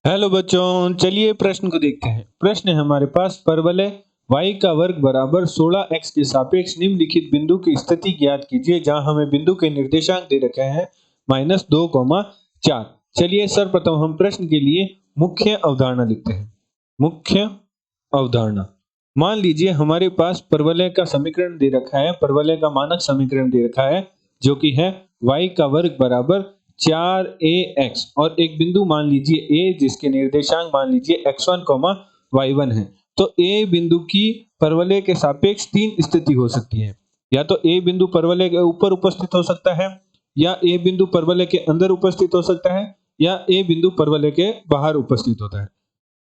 Hello बच्चों, चलिए प्रश्न को देखते हैं। प्रश्न है हमारे पास, परवलय y का वर्ग बराबर 16x के सापेक्ष निम्नलिखित बिंदु की स्थिति ज्ञात कीजिए, जहां हमें बिंदु के निर्देशांक दे रखे हैं -2,4। चलिए सर्वप्रथम हम प्रश्न के लिए मुख्य अवधारणा लिखते हैं। मुख्य अवधारणा, मान लीजिए हमारे पास परवलय का समीकरण दे रखा है, परवलय का मानक समीकरण दे रखा है जो कि है y का वर्ग बराबर 4ax और एक बिंदु मान लीजिए a जिसके निर्देशांक मान लीजिए x1, y1 है। तो a बिंदु की परवलय के सापेक्ष तीन स्थिति हो सकती है। या तो a बिंदु परवलय के ऊपर उपस्थित हो सकता है, या a बिंदु परवलय के अंदर उपस्थित हो सकता है, या a बिंदु परवलय के बाहर उपस्थित होता है।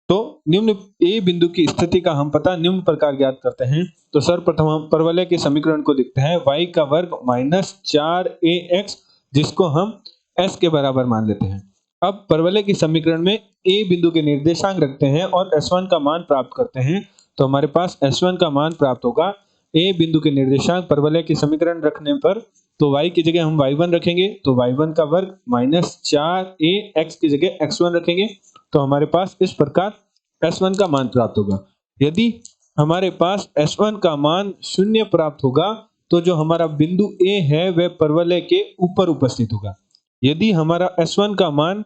तो निम्न a बिंदु की स्थिति का हम पता निम्न प्रकार ज्ञात करते हैं। तो सर्वप्रथम हम परवलय के समीकरण को लिखते हैं, y का वर्ग -4ax जिसको हम s के बराबर मान लेते हैं। अब परवलय के समीकरण में a बिंदु के निर्देशांक रखते हैं और s1 का मान प्राप्त करते हैं। तो हमारे पास s1 का मान प्राप्त होगा a बिंदु के निर्देशांक परवलय के समीकरण रखने पर, तो y की जगह हम y1 रखेंगे, तो y1 का वर्ग -4ax की जगह x1 रखेंगे। तो हमारे पास इस प्रकार s1 का मान प्राप्त होगा। यदि हमारे पास s1 का मान 0 प्राप्त होगा तो जो हमारा बिंदु a है वह परवलय के ऊपर उपस्थित होगा। यदि हमारा s1 का मान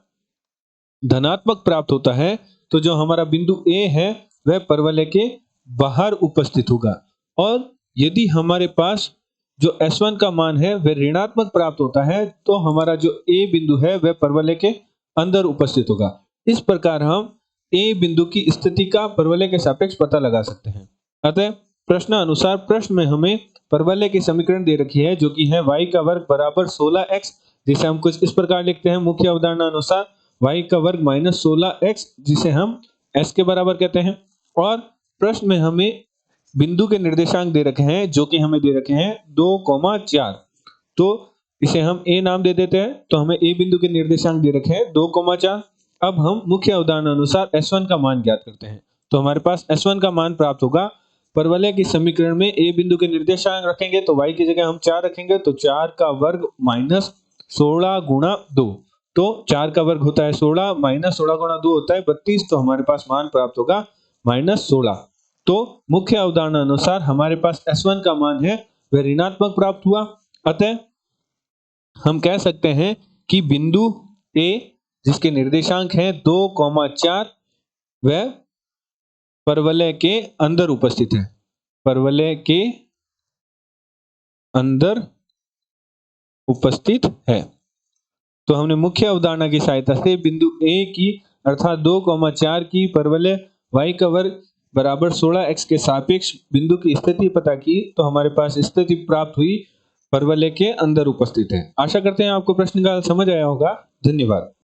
धनात्मक प्राप्त होता है तो जो हमारा बिंदु a है वह परवलय के बाहर उपस्थित होगा। और यदि हमारे पास जो s1 का मान है वह ऋणात्मक प्राप्त होता है तो हमारा जो a बिंदु है वह परवलय के अंदर उपस्थित होगा। इस प्रकार हम a बिंदु की स्थिति का परवलय के सापेक्ष पता लगा सकते हैं। अतः प्रश्नानुसार प्रश्न में हमें परवलय की समीकरण दे रखी है जो कि है y का वर्ग बराबर 16x, जिसे हम कुछ इस प्रकार लिखते हैं मुख्य अवधारणा अनुसार y का वर्ग -16x जिसे हम s के बराबर कहते हैं। और प्रश्न में हमें बिंदु के निर्देशांक दे रखे हैं जो कि हमें दे रखे हैं 2,4। तो इसे हम a नाम दे देते हैं, तो हमें a बिंदु के निर्देशांक दे रखे हैं 2,4। अब हम मुख्य अवधारणा अनुसार s1 का मान ज्ञात करते हैं। तो हमारे पास s1 का मान प्राप्त होगा, परवलय के समीकरण में a बिंदु के निर्देशांक रखेंगे तो y की जगह हम 4 रखेंगे, तो 4 का वर्ग -16 गुणा 2। तो 4 का वर्ग होता है 16, -16 गुणा 2 होता है 32। तो हमारे पास मान प्राप्त होगा -16। तो मुख्य अवधारणा अनुसार हमारे पास s1 का मान है वह ऋणात्मक प्राप्त हुआ। अतः हम कह सकते हैं कि बिंदु a जिसके निर्देशांक हैं 2,4 वह परवलय के अंदर उपस्थित है। परवलय के अंदर उपस्थित है। तो हमने मुख्य अवधारणा की सहायता से बिंदु a की अर्थात 2,4 की परवलय y का वर्ग बराबर 16x के सापेक्ष बिंदु की स्थिति पता की, तो हमारे पास स्थिति प्राप्त हुई परवलय के अंदर उपस्थित है। आशा करते हैं आपको प्रश्न का समझ आया होगा। धन्यवाद।